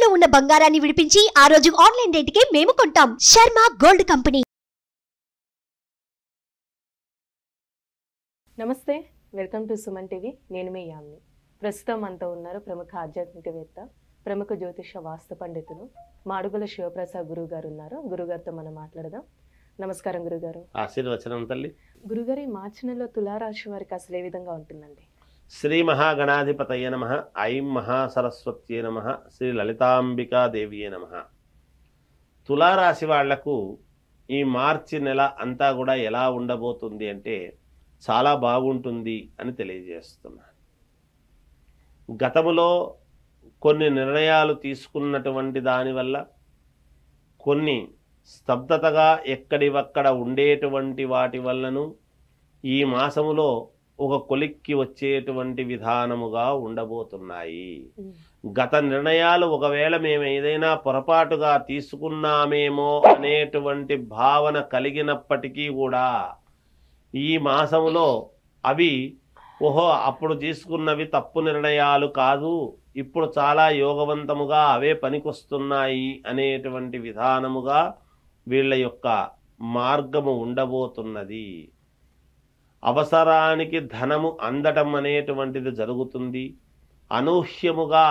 తాకట్టులో ఉన్న బంగారాన్ని విడిపించి ఆ రోజు ఆన్లైన్ రేటుకే మేము కొంటాం. Sharma gold company. నమస్తే, వెల్కమ్ టు సుమన్ టీవీ. నేను మీ యామ్ని. ప్రస్తుతం మనతో ఉన్నారు ప్రముఖ ఆధ్యాత్మికవేత్త, ప్రముఖ జ్యోతిష వాస్తు పండితులు మాడుగుల శివప్రసాద్ గురువు గారు ఉన్నారు. గురుగారితో మనం మాట్లాడదాం. నమస్కారం గురుగారు. ఆశీర్వచనం తల్లి. గురుగారు, ఈ మార్చి నెలలో తులారాశి వారికి అసలు ఏ విధంగా ఉంటుందండి? శ్రీ మహాగణాధిపతయ నమః. ఐం మహాసరస్వత్యే నమః. శ్రీ లలితాంబికాదేవియే నమః. తులారాశి వాళ్లకు ఈ మార్చి నెల అంతా కూడా ఎలా ఉండబోతుంది అంటే చాలా బాగుంటుంది అని తెలియజేస్తున్నాను. గతములో కొన్ని నిర్ణయాలు తీసుకున్నటువంటి దానివల్ల కొన్ని స్తబ్దతగా ఎక్కడివక్కడ ఉండేటువంటి వాటి వల్లను ఈ మాసములో ఒక కొలిక్కి వచ్చేటువంటి విధానముగా ఉండబోతున్నాయి. గత నిర్ణయాలు ఒకవేళ మేము ఏదైనా పొరపాటుగా తీసుకున్నామేమో అనేటువంటి భావన కలిగినప్పటికీ కూడా ఈ మాసములో అవి అప్పుడు తీసుకున్నవి తప్పు నిర్ణయాలు కాదు, ఇప్పుడు చాలా యోగవంతముగా అవే పనికొస్తున్నాయి అనేటువంటి విధానముగా వీళ్ళ యొక్క మార్గము ఉండబోతున్నది. అవసరానికి ధనము అందటం అనేటువంటిది జరుగుతుంది. అనూహ్యముగా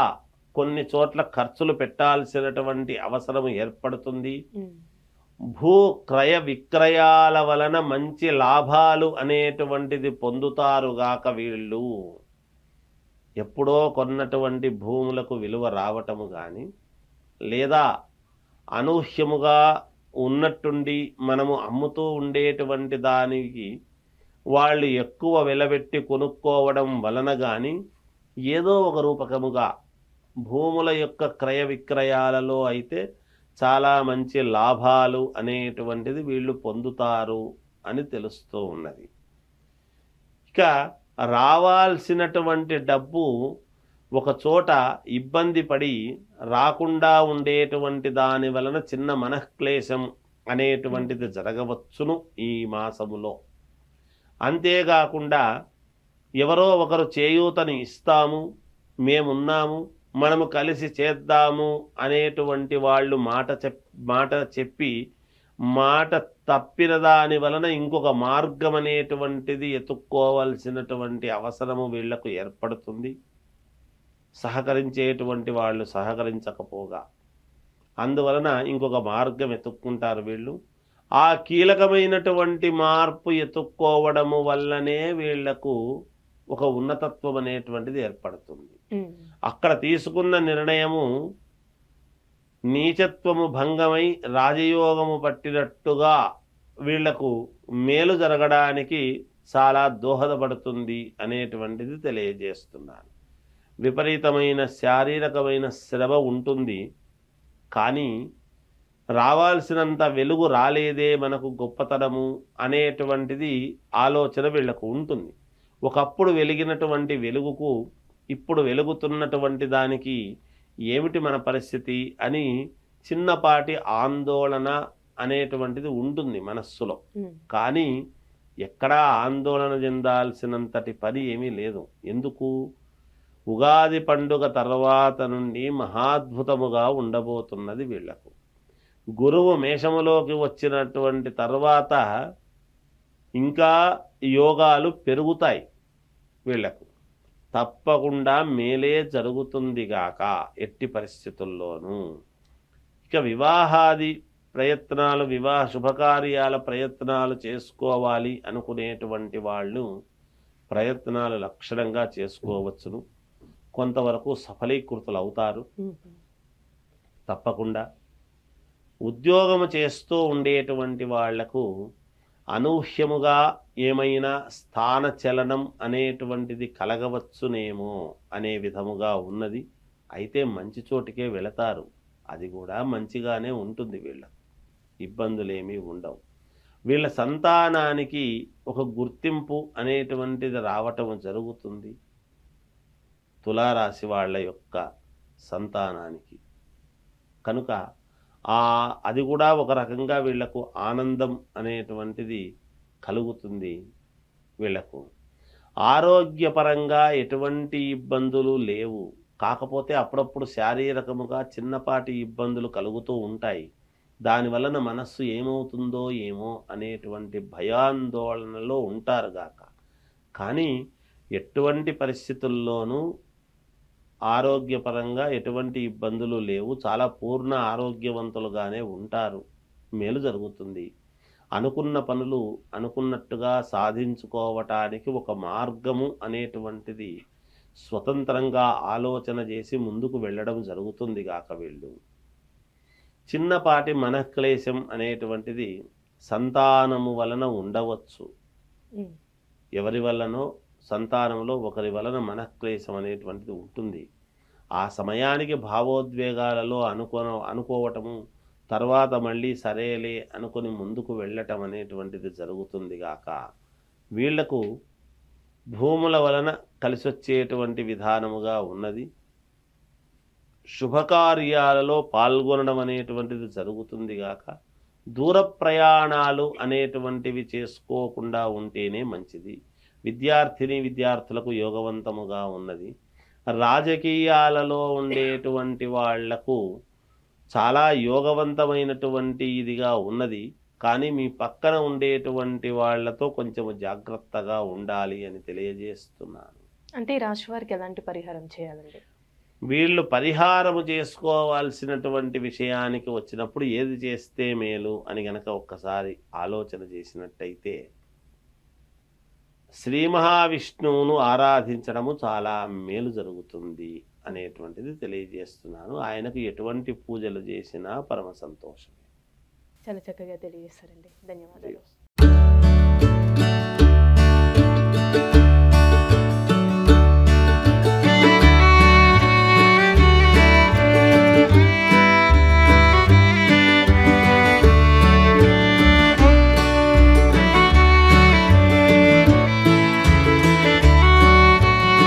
కొన్ని చోట్ల ఖర్చులు పెట్టాల్సినటువంటి అవసరం ఏర్పడుతుంది. భూ క్రయ విక్రయాల వలన మంచి లాభాలు అనేటువంటిది పొందుతారుగాక. వీళ్ళు ఎప్పుడో కొన్నటువంటి భూములకు విలువ రావటము కానీ, లేదా అనూహ్యముగా ఉన్నట్టుండి మనము అమ్ముతూ ఉండేటువంటి దానికి వాళ్ళు ఎక్కువ వెలబెట్టి కొనుక్కోవడం వలన కానీ ఏదో ఒక రూపకముగా భూముల యొక్క క్రయ విక్రయాలలో అయితే చాలా మంచి లాభాలు అనేటువంటిది వీళ్ళు పొందుతారు అని తెలుస్తూ ఉన్నది. ఇక రావాల్సినటువంటి డబ్బు ఒక చోట ఇబ్బంది పడి రాకుండా ఉండేటువంటి దాని వలన చిన్న మనఃక్లేశం అనేటువంటిది జరగవచ్చును ఈ మాసములో. అంతేకాకుండా ఎవరో ఒకరు చేయూతని ఇస్తాము, మేమున్నాము, మనము కలిసి చేద్దాము అనేటువంటి వాళ్ళు మాట చెప్పి మాట తప్పిన దాని వలన ఇంకొక మార్గం అనేటువంటిది ఎత్తుక్కోవాల్సినటువంటి అవసరము వీళ్లకు ఏర్పడుతుంది. సహకరించేటువంటి వాళ్ళు సహకరించకపోగా అందువలన ఇంకొక మార్గం ఎత్తుక్కుంటారు వీళ్ళు. ఆ కీలకమైనటువంటి మార్పు ఎత్తుక్కోవడము వల్లనే వీళ్లకు ఒక ఉన్నతత్వం అనేటువంటిది ఏర్పడుతుంది. అక్కడ తీసుకున్న నిర్ణయము నీచత్వము భంగమై రాజయోగము పట్టినట్టుగా వీళ్లకు మేలు జరగడానికి చాలా దోహదపడుతుంది అనేటువంటిది తెలియజేస్తున్నాను. విపరీతమైన శారీరకమైన శ్రమ ఉంటుంది, కానీ రావాల్సినంత వెలుగు రాలేదే మనకు గొప్పతనము అనేటువంటిది ఆలోచన వీళ్లకు ఉంటుంది. ఒకప్పుడు వెలిగినటువంటి వెలుగుకు ఇప్పుడు వెలుగుతున్నటువంటి దానికి ఏమిటి మన పరిస్థితి అని చిన్నపాటి ఆందోళన అనేటువంటిది ఉంటుంది మనస్సులో. కానీ ఎక్కడా ఆందోళన చెందాల్సినంతటి పని ఏమీ లేదు. ఎందుకు? ఉగాది పండుగ తర్వాత నుండి మహాద్భుతముగా ఉండబోతున్నది వీళ్లకు. గురువు మేషములోకి వచ్చినటువంటి తర్వాత ఇంకా యోగాలు పెరుగుతాయి వీళ్లకు. తప్పకుండా మేలే జరుగుతుంది గాక ఎట్టి పరిస్థితుల్లోనూ. ఇక వివాహాది ప్రయత్నాలు, వివాహ శుభకార్యాల ప్రయత్నాలు చేసుకోవాలి అనుకునేటువంటి వాళ్ళు ప్రయత్నాలు లక్షణంగా చేసుకోవచ్చును. కొంతవరకు సఫలీకృతులు అవుతారు తప్పకుండా. ఉద్యోగము చేస్తూ ఉండేటువంటి వాళ్లకు అనూహ్యముగా ఏమైనా స్థాన చలనం అనేటువంటిది కలగవచ్చునేమో అనే విధముగా ఉన్నది. అయితే మంచి చోటికే వెళతారు, అది కూడా మంచిగానే ఉంటుంది. వీళ్ళకు ఇబ్బందులేమీ ఉండవు. వీళ్ళ సంతానానికి ఒక గుర్తింపు అనేటువంటిది రావటం జరుగుతుంది. తులారాశి వాళ్ళ యొక్క సంతానానికి కనుక అది కూడా ఒక రకంగా వీళ్లకు ఆనందం అనేటువంటిది కలుగుతుంది. వీళ్లకు ఆరోగ్యపరంగా ఎటువంటి ఇబ్బందులు లేవు, కాకపోతే అప్పుడప్పుడు శారీరకముగా చిన్నపాటి ఇబ్బందులు కలుగుతూ ఉంటాయి. దానివలన మనస్సు ఏమవుతుందో ఏమో అనేటువంటి భయాందోళనలో ఉంటారు గాక. కానీ ఎటువంటి పరిస్థితుల్లోనూ ఆరోగ్యపరంగా ఎటువంటి ఇబ్బందులు లేవు. చాలా పూర్ణ ఆరోగ్యవంతులుగానే ఉంటారు. మేలు జరుగుతుంది. అనుకున్న పనులు అనుకున్నట్టుగా సాధించుకోవటానికి ఒక మార్గము అనేటువంటిది స్వతంత్రంగా ఆలోచన చేసి ముందుకు వెళ్ళడం జరుగుతుంది గాక. వీళ్ళు చిన్నపాటి మనఃక్లేశం అనేటువంటిది సంతానము వలన ఉండవచ్చు. ఎవరి వల్లనో సంతానంలో ఒకరి వలన మనఃక్లేశం అనేటువంటిది ఉంటుంది. ఆ సమయానికి భావోద్వేగాలలో అనుకోవటము, తర్వాత మళ్ళీ సరేలే అనుకొని ముందుకు వెళ్ళటం అనేటువంటిది జరుగుతుంది గాక. వీళ్లకు భూముల వలన కలిసొచ్చేటువంటి విధానముగా ఉన్నది. శుభకార్యాలలో పాల్గొనడం అనేటువంటిది జరుగుతుంది గాక. దూర ప్రయాణాలు అనేటువంటివి చేసుకోకుండా ఉంటేనే మంచిది. విద్యార్థులకు యోగవంతముగా ఉన్నది. రాజకీయాలలో ఉండేటువంటి వాళ్లకు చాలా యోగవంతమైనటువంటి ఇదిగా ఉన్నది. కానీ మీ పక్కన ఉండేటువంటి వాళ్లతో కొంచెం జాగ్రత్తగా ఉండాలి అని తెలియజేస్తున్నాను. అంటే ఈ రాశి వారికి ఎలాంటి పరిహారం చేయాలండి? వీళ్ళు పరిహారము చేసుకోవాల్సినటువంటి విషయానికి వచ్చినప్పుడు ఏది చేస్తే మేలు అని గనక ఒక్కసారి ఆలోచన చేసినట్టయితే శ్రీ మహావిష్ణువును ఆరాధించడము చాలా మేలు జరుగుతుంది అనేటువంటిది తెలియజేస్తున్నాను. ఆయనకు ఎటువంటి పూజలు చేసినా పరమ సంతోషమే. చాలా చక్కగా తెలియజేస్తారండి. ధన్యవాదాలు.